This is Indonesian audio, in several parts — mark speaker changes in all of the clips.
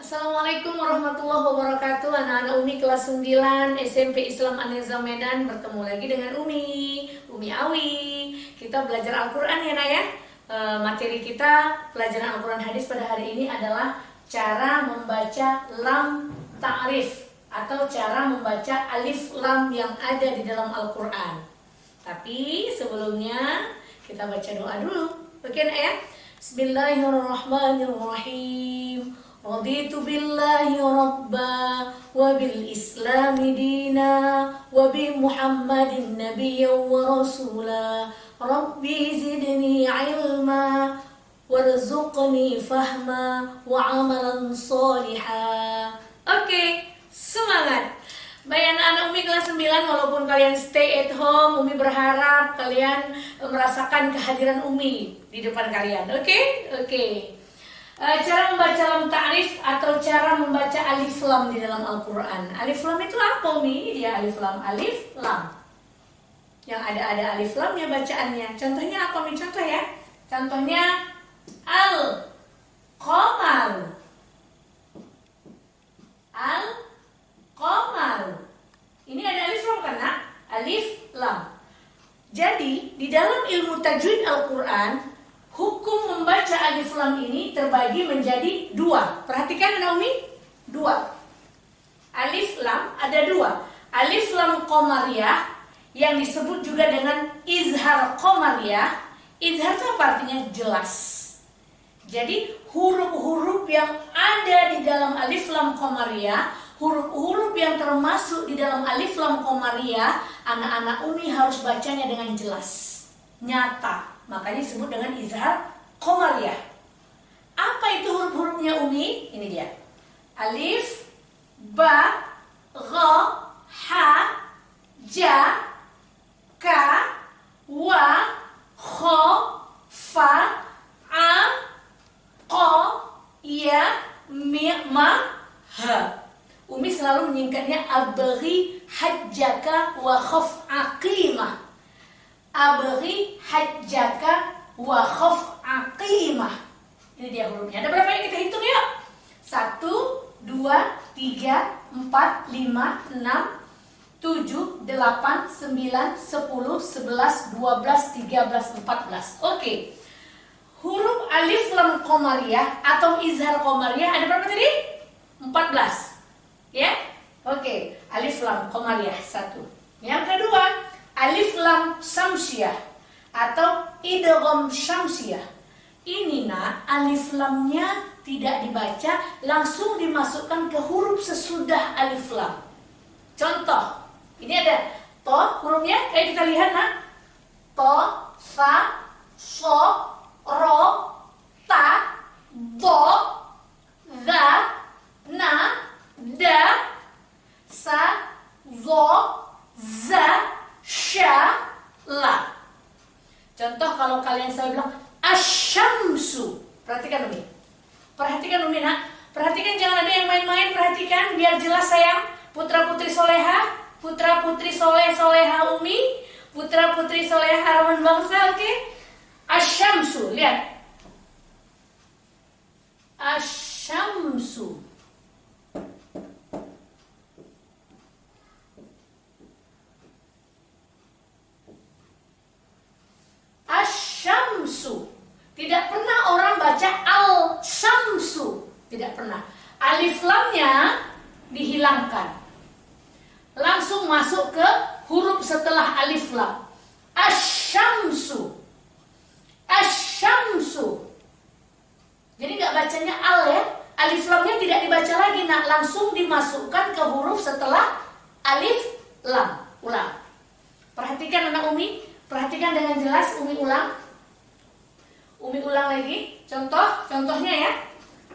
Speaker 1: Assalamualaikum warahmatullahi wabarakatuh. Anak-anak Umi kelas 9 SMP Islam An-Nizam Medan. Bertemu lagi dengan Umi Awi. Kita belajar Al-Quran ya Nak ya. Materi kita pelajaran Al-Quran hadis pada hari ini adalah cara membaca lam ta'rif atau cara membaca alif lam yang ada di dalam Al-Quran. Tapi sebelumnya kita baca doa dulu. Oke Nak ya. Bismillahirrahmanirrahim. Raditu billahi rabba wa bil islami dina wa bi Muhammadin nabiyyan wa rasula. Rabbi zidni ilma warzuqni fahma wa amalan saliha. Oke, semangat. Baik anak-anak Umi kelas 9, walaupun kalian stay at home, Umi berharap kalian merasakan kehadiran Umi di depan kalian. Oke. Cara membaca lam ta'rif atau cara membaca alif lam di dalam Al-Quran. Alif lam itu apa Umi? Dia alif lam. Yang ada alif lam ya bacaannya. Contohnya apa Umi? Contoh ya. Contohnya Al-Qamar. Al-Qamar. Ini ada alif lam kan Nak? Alif lam. Jadi di dalam ilmu tajwid Al-Quran, hukum membaca alif lam ini terbagi menjadi dua. Perhatikan anak Umi, dua. Alif lam ada dua. Alif lam qamariyah yang disebut juga dengan izhar qamariyah. Izhar itu apa artinya? Jelas. Jadi huruf-huruf yang ada di dalam alif lam qamariyah, huruf-huruf yang termasuk di dalam alif lam qamariyah, anak-anak Umi harus bacanya dengan jelas, nyata. Makanya disebut dengan izhar qamariyah. Apa itu huruf-hurufnya Umi? Ini dia. Alif, ba, gha, ha, ja, ka, wa, kha, fa, a, qa, ya, ma, ha. Umi selalu menyingkatnya abghi hajjaka wa khaf aqimah. Abghi hajjaka wa khaf aqimah. Ini dia hurufnya. Ada berapa ini kita hitung yuk? 1, 2, 3, 4, 5, 6, 7, 8, 9, 10, 11, 12, 13, 14. Oke. Huruf alif lam qamariyah atau izhar qamariyah ada berapa tadi? 14. Ya? Oke. Alif lam qamariyah 1. Yang kedua, alif lam syamsiyah atau idgham syamsiyah. Ini Nak, alif lamnya tidak dibaca, langsung dimasukkan ke huruf sesudah alif lam. Contoh, ini ada to, hurufnya kayak kita lihat Nak. To, sa, so, ro, ta, do, za, na, da, sa, zo, za, sya, la. Contoh kalau kalian saya bilang asyamsu. Perhatikan Umi. Perhatikan Umi Nak. Perhatikan jangan ada yang main-main. Perhatikan biar jelas sayang. Putra-putri soleha, putra-putri soleha Umi, putra-putri soleha harapan bangsa. Oke. Asyamsu. Lihat. Asyamsu. Asyamsu. Tidak pernah orang baca al-syamsu. Tidak pernah. Alif lamnya dihilangkan. Langsung masuk ke huruf setelah alif lam. Asyamsu. Asyamsu. Jadi nggak bacanya al ya. Alif lamnya tidak dibaca lagi. Nah, langsung dimasukkan ke huruf setelah alif lam. Ulang. Perhatikan anak Umi. Perhatikan dengan jelas, Umi ulang. Umi ulang lagi. Contohnya ya.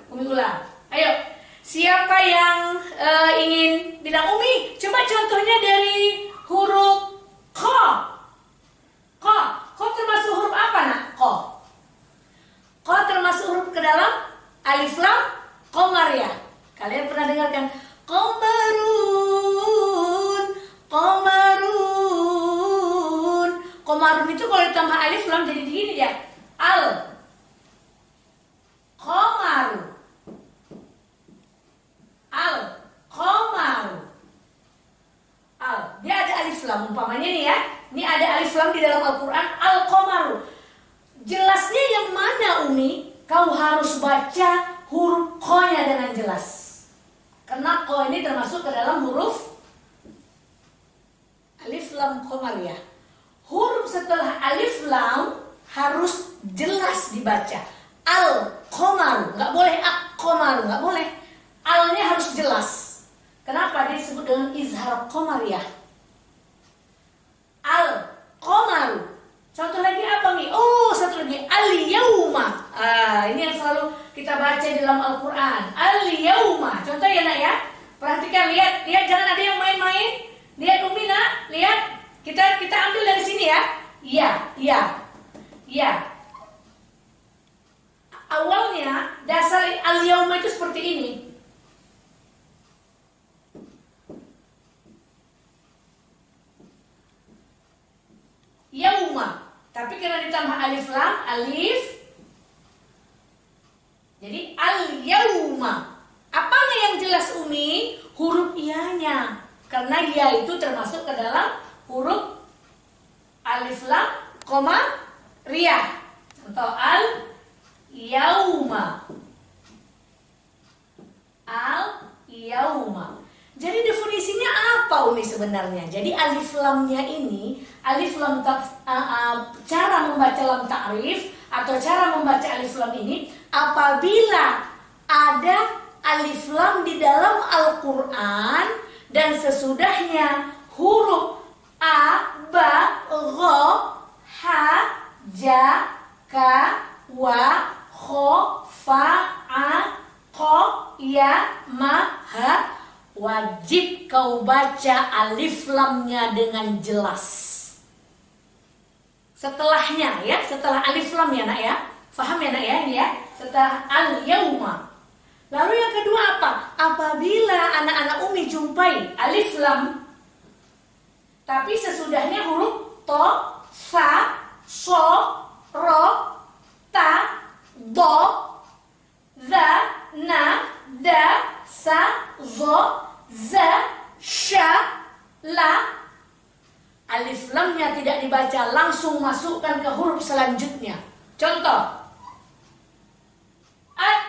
Speaker 1: Umi ulang. Ayo, siapa yang ingin bilang Umi? Coba contohnya dari huruf kha. Kha termasuk huruf apa Nak? Kha termasuk huruf ke dalam alif lam qamariyah. Kalian pernah dengarkan? Qamarun itu kalau ditambah alif lam jadi begini ya. Al Qamar. lam. Umpamanya nih ya, ini ada alif lam di dalam Al-Quran, al-qamaru. Jelasnya yang mana Umi? Kau harus baca huruf ko-nya dengan jelas. Karena ko ini termasuk ke dalam huruf alif lam qamar ya. Huruf setelah alif lam harus jelas dibaca. Al-qamaru, nggak boleh ak-qamaru, nggak boleh. Al-nya harus jelas. Kenapa dia disebut dengan izhar qamariyah? Al-qamaru. Contoh lagi apa nih? Oh, satu lagi al-yauma. Ini yang selalu kita baca di dalam Al-Quran. Al-yauma. Contoh ya nak ya. Perhatikan, lihat jangan ada yang main-main. Lihat Umi nak, lihat. Kita ambil dari sini ya. Ya. Awalnya dasar al-yauma itu seperti ini. Yauma, tapi karena ditambah alif lam, jadi al-yauma. Apanya yang jelas Umi? Huruf iya-nya. Karena ya itu termasuk ke dalam huruf alif lam koma riyah. Contoh al-yauma. Al-yauma. Jadi definisinya apa Umi sebenarnya? Jadi alif lamnya ini, alif lam cara membaca lam ta'rif atau cara membaca alif lam ini apabila ada alif lam di dalam Al-Quran dan sesudahnya huruf a, ba, gha, ha, ja, ka, wa, kho, fa, a, ko, ya, ma, ha. Wajib kau baca alif lamnya dengan jelas. Setelahnya ya, setelah alif lam ya nak ya. Faham ya nak ya ini ya. Setelah al-yauma. Lalu yang kedua apa? Apabila anak-anak Umi jumpai alif lam tapi sesudahnya huruf to, sa, so, ro, ta, do, za, na, da, sa, zo, za, sha, la. Alif lamnya tidak dibaca, langsung masukkan ke huruf selanjutnya. Contoh at.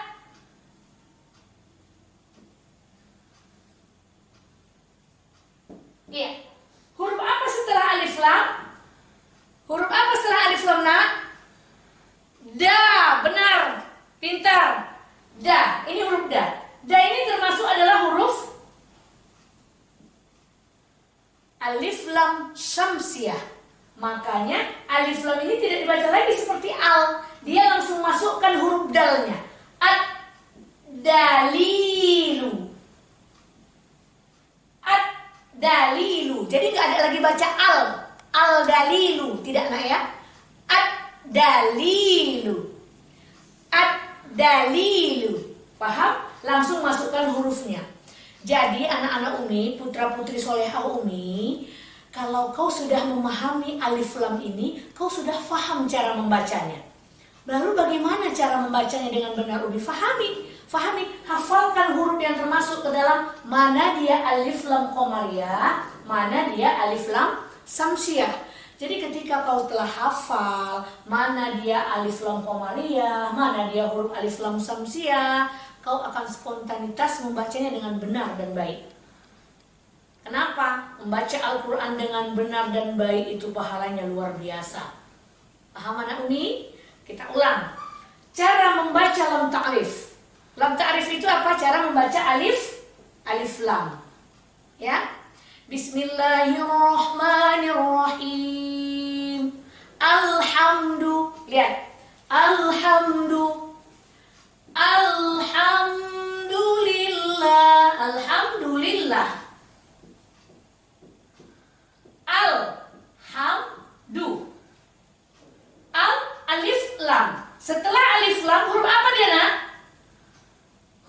Speaker 1: Iya. Huruf apa setelah alif lam? Huruf apa setelah alif lam nak? Da, benar, pintar. Da, ini huruf da. Da ini termasuk adalah huruf alif lam syamsiyah. Makanya alif lam ini tidak dibaca lagi seperti al. Dia langsung masukkan huruf dalnya. Ad-dalilu. Ad-dalilu. Jadi nggak ada lagi baca al. Al-dalilu. Tidak nak ya. Ad-dalilu. Ad-dalilu. Paham? Langsung masukkan hurufnya. Jadi anak-anak Umi, putra-putri solehah Umi, kalau kau sudah memahami alif lam ini, kau sudah paham cara membacanya. Lalu bagaimana cara membacanya dengan benar Umi? Fahami, hafalkan huruf yang termasuk ke dalam mana dia alif lam qamariyah, mana dia alif lam samsiyah. Jadi ketika kau telah hafal mana dia alif lam qamariyah, mana dia huruf alif lam samsiyah, kau akan spontanitas membacanya dengan benar dan baik. Kenapa? Membaca Al-Quran dengan benar dan baik itu pahalanya luar biasa. Paham anak Umi? Kita ulang. Cara membaca lam ta'rif. Lam ta'rif itu apa? Cara membaca alif lam. Ya. Bismillahirrahmanirrahim. Lihat. Alhamdulillah. Alif lam. Setelah alif lam huruf apa dia nak?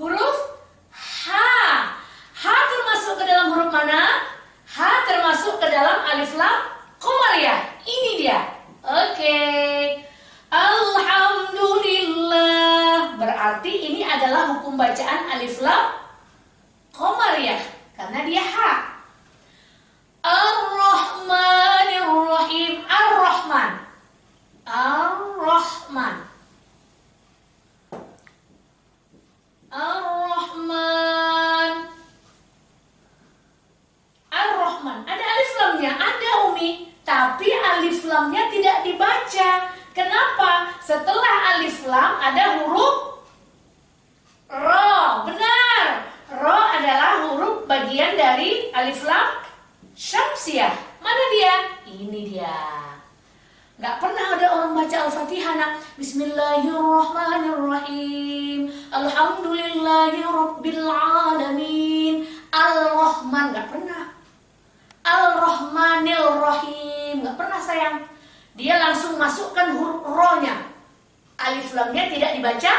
Speaker 1: Huruf ha. Ha termasuk ke dalam huruf mana? Ha termasuk ke dalam alif lam qamariyah. Ini dia. Oke. Alhamdulillah. Berarti ini adalah hukum bacaan alif lam qamariyah karena dia ha. Ar-Rahmanir-Rahim. Ar-Rahman. Ar-Rahman. Ar-Rahman. Ar-Rahman. Ada alif lamnya, ada Umi. Tapi alif lamnya tidak dibaca. Kenapa? Setelah alif lam ada huruf Ro. Benar. Ro adalah huruf bagian dari alif lam syamsiah. Mana dia? Ini dia. Gak pernah ada orang baca Al-Fatihah nak Bismillahirrahmanirrahim, Alhamdulillahirabbil alamin, Al-Rahman. Gak pernah. Al-Rahmanir-Rahim. Gak pernah sayang. Dia langsung masukkan huruf Ro-nya. Alif lamnya tidak dibaca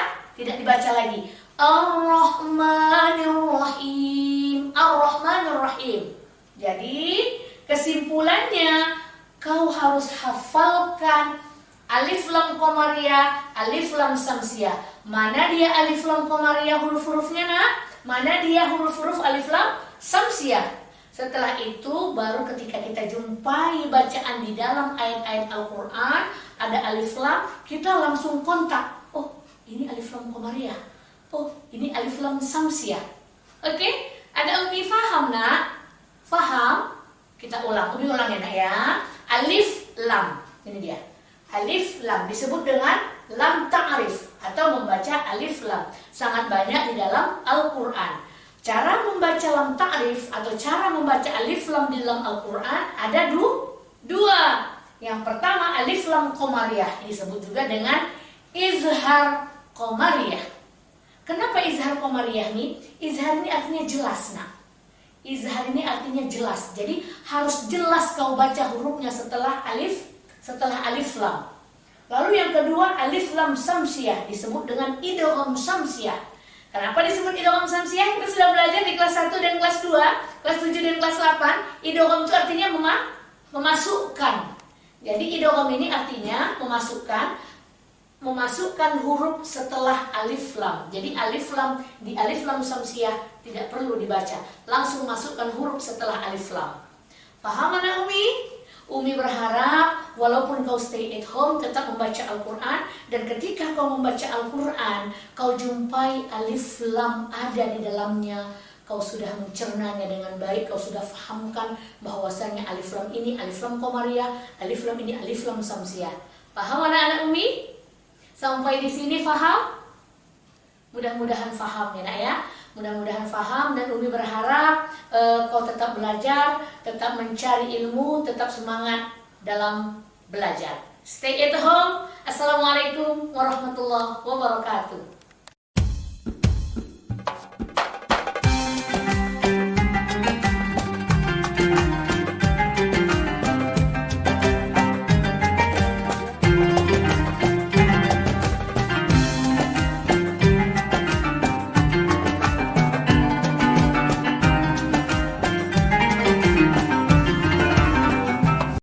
Speaker 1: lagi. Ar-Rahmanir-Rahim. Ar-Rahmanir-Rahim. Jadi kesimpulannya, kau harus hafalkan alif lam qamariyah, alif lam samsiah. Mana dia alif lam qamariyah huruf-hurufnya nak? Mana dia huruf-huruf alif lam samsiah? Setelah itu baru ketika kita jumpai bacaan di dalam ayat-ayat Al-Quran ada alif lam, kita langsung kontak. Oh, ini alif lam qamariyah. Oh, ini alif lam samsiah. Oke? Ada Umi faham nak? Faham? Kita ulang. Umi ulang ya nak ya. Alif lam. Ini dia. Alif lam disebut dengan lam ta'rif atau membaca alif lam. Sangat banyak di dalam Al-Quran. Cara membaca lam ta'rif atau cara membaca alif lam di dalam Al-Quran ada dua. Yang pertama alif lam qamariyah, disebut juga dengan izhar qamariyah. Kenapa izhar qamariyah nih? Izhar ini artinya jelas nak. Izhar ini artinya jelas. Jadi harus jelas kau baca hurufnya setelah alif lam. Lalu yang kedua alif lam samsiah, disebut dengan idgham samsiah. Kenapa disebut idgham samsiah? Kita sudah belajar di kelas 1 dan kelas 2, kelas 7 dan kelas 8. Idgham itu artinya memasukkan. Jadi idgham ini artinya memasukkan huruf setelah alif lam. Jadi alif lam di alif lam samsiah tidak perlu dibaca, langsung masukkan huruf setelah alif lam. Paham anak Umi? Umi berharap walaupun kau stay at home tetap membaca Al-Quran, dan ketika kau membaca Al-Quran kau jumpai alif lam ada di dalamnya, kau sudah mencernanya dengan baik, kau sudah fahamkan bahwasannya alif lam ini alif lam qamariyah, alif lam ini alif lam samsiah. Paham anak-anak Umi? Sampai di sini faham? Mudah-mudahan faham ya nak ya. Mudah-mudahan faham, dan Umi berharap kau tetap belajar, tetap mencari ilmu, tetap semangat dalam belajar. Stay at home. Assalamualaikum warahmatullahi wabarakatuh.